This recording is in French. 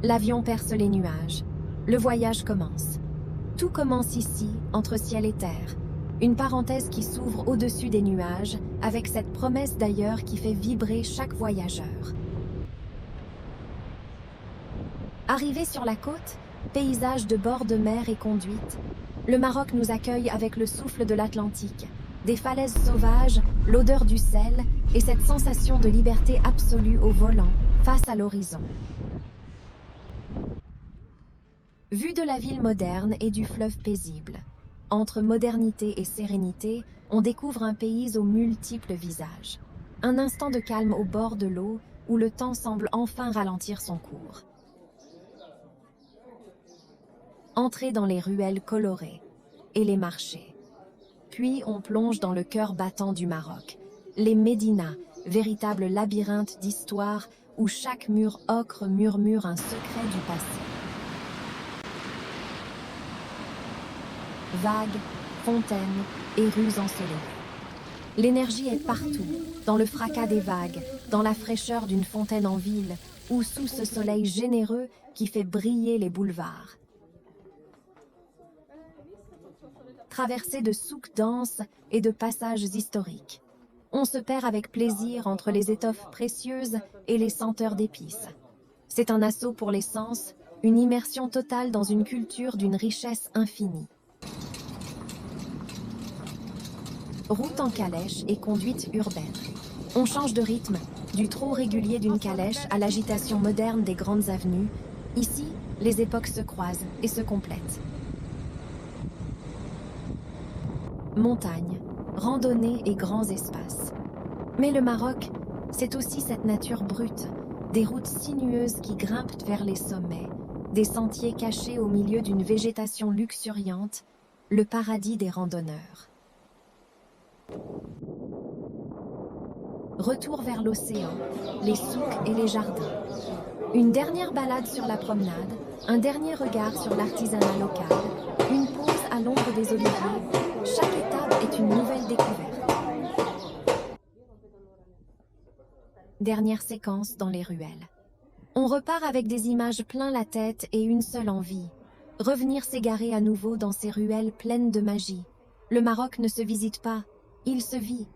L'avion perce les nuages. Le voyage commence. Tout commence ici, entre ciel et terre. Une parenthèse qui s'ouvre au-dessus des nuages, avec cette promesse d'ailleurs qui fait vibrer chaque voyageur. Arrivé sur la côte, paysage de bord de mer et conduite, le Maroc nous accueille avec le souffle de l'Atlantique, des falaises sauvages, l'odeur du sel et cette sensation de liberté absolue au volant, face à l'horizon. Vue de la ville moderne et du fleuve paisible. Entre modernité et sérénité, on découvre un pays aux multiples visages. Un instant de calme au bord de l'eau, où le temps semble enfin ralentir son cours. Entrée dans les ruelles colorées et les marchés. Puis on plonge dans le cœur battant du Maroc. Les médinas, véritables labyrinthes d'histoire où chaque mur ocre murmure un secret du passé. Vagues, fontaines et rues ensoleillées. L'énergie est partout, dans le fracas des vagues, dans la fraîcheur d'une fontaine en ville, ou sous ce soleil généreux qui fait briller les boulevards. Traversée de souks denses et de passages historiques. On se perd avec plaisir entre les étoffes précieuses et les senteurs d'épices. C'est un assaut pour les sens, une immersion totale dans une culture d'une richesse infinie. Route en calèche et conduite urbaine. On change de rythme, du trot régulier d'une calèche à l'agitation moderne des grandes avenues. Ici, les époques se croisent et se complètent. Montagnes, randonnées et grands espaces. Mais le Maroc, c'est aussi cette nature brute, des routes sinueuses qui grimpent vers les sommets, des sentiers cachés au milieu d'une végétation luxuriante, le paradis des randonneurs. Retour vers l'océan, les souks et les jardins. Une dernière balade sur la promenade, un dernier regard sur l'artisanat local, une pause à l'ombre des oliviers. Chaque étape est une nouvelle découverte. Dernière séquence dans les ruelles. On repart avec des images plein la tête et une seule envie. Revenir s'égarer à nouveau dans ces ruelles pleines de magie. Le Maroc ne se visite pas, il se vit.